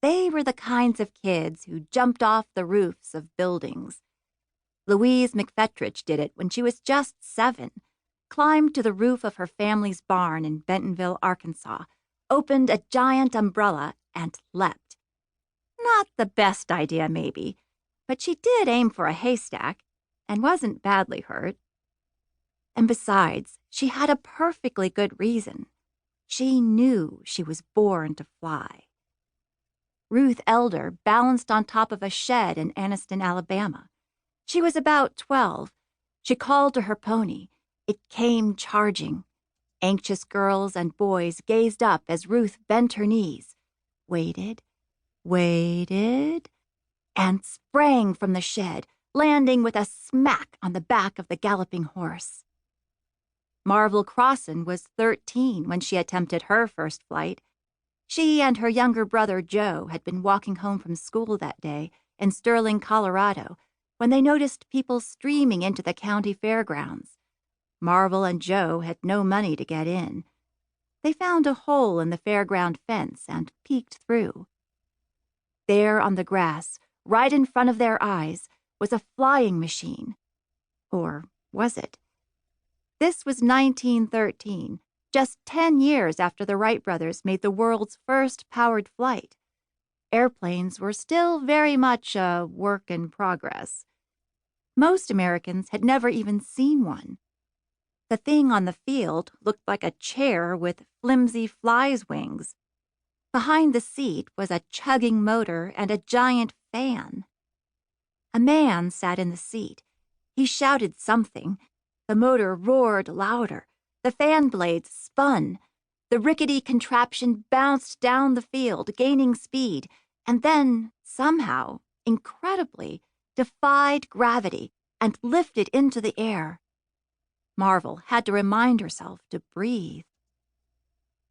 They were the kinds of kids who jumped off the roofs of buildings. Louise McFetrich did it when she was just 7, climbed to the roof of her family's barn in Bentonville, Arkansas, opened a giant umbrella, and leapt. Not the best idea, maybe, but she did aim for a haystack and wasn't badly hurt. And besides, she had a perfectly good reason. She knew she was born to fly. Ruth Elder balanced on top of a shed in Anniston, Alabama. She was about 12. She called to her pony. It came charging. Anxious girls and boys gazed up as Ruth bent her knees, waited, and sprang from the shed, landing with a smack on the back of the galloping horse. Marvel Crosson was 13 when she attempted her first flight. She and her younger brother Joe had been walking home from school that day in Sterling, Colorado, when they noticed people streaming into the county fairgrounds. Marvel and Joe had no money to get in. They found a hole in the fairground fence and peeked through. There on the grass, right in front of their eyes, was a flying machine. Or was it? This was 1913, just 10 years after the Wright brothers made the world's first powered flight. Airplanes were still very much a work in progress. Most Americans had never even seen one. The thing on the field looked like a chair with flimsy fly's wings. Behind the seat was a chugging motor and a giant fan. A man sat in the seat. He shouted something. The motor roared louder. The fan blades spun. The rickety contraption bounced down the field, gaining speed, and then, somehow, incredibly, defied gravity and lifted into the air. Marvel had to remind herself to breathe.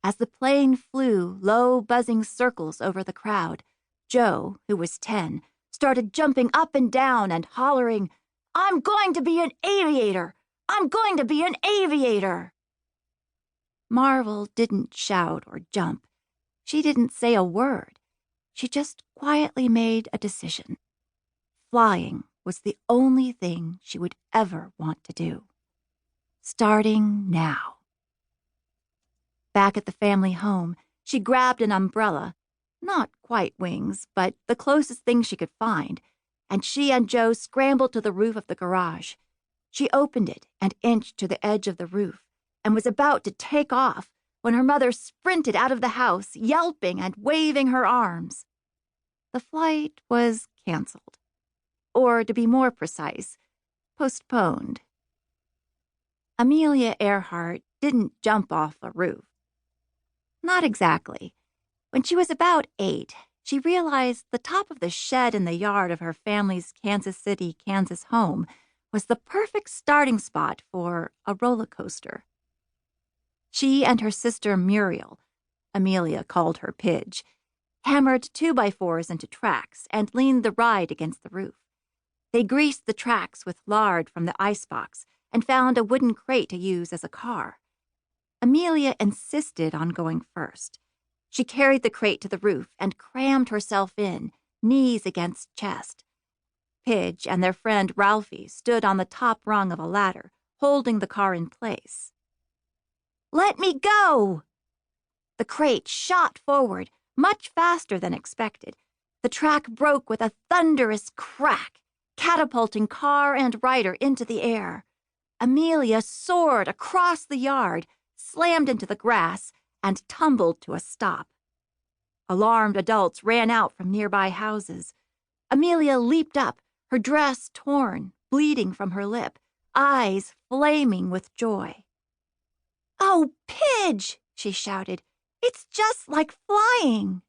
As the plane flew low, buzzing circles over the crowd, Joe, who was 10, started jumping up and down and hollering, "I'm going to be an aviator! I'm going to be an aviator!" Marvel didn't shout or jump. She didn't say a word. She just quietly made a decision. Flying was the only thing she would ever want to do. Starting now. Back at the family home, she grabbed an umbrella, not quite wings, but the closest thing she could find, and she and Joe scrambled to the roof of the garage. She opened it and inched to the edge of the roof, and was about to take off when her mother sprinted out of the house, yelping and waving her arms. The flight was canceled. Or, to be more precise, postponed. Amelia Earhart didn't jump off a roof. Not exactly. When she was about 8, she realized the top of the shed in the yard of her family's Kansas City, Kansas home was the perfect starting spot for a roller coaster. She and her sister Muriel, Amelia called her Pidge, hammered 2x4s into tracks and leaned the ride against the roof. They greased the tracks with lard from the icebox and found a wooden crate to use as a car. Amelia insisted on going first. She carried the crate to the roof and crammed herself in, knees against chest. Pidge and their friend Ralphie stood on the top rung of a ladder, holding the car in place. "Let me go!" The crate shot forward, much faster than expected. The track broke with a thunderous crack, catapulting car and rider into the air. Amelia soared across the yard, slammed into the grass, and tumbled to a stop. Alarmed adults ran out from nearby houses. Amelia leaped up, her dress torn, bleeding from her lip, eyes flaming with joy. "Oh, Pidge!" she shouted. "It's just like flying!"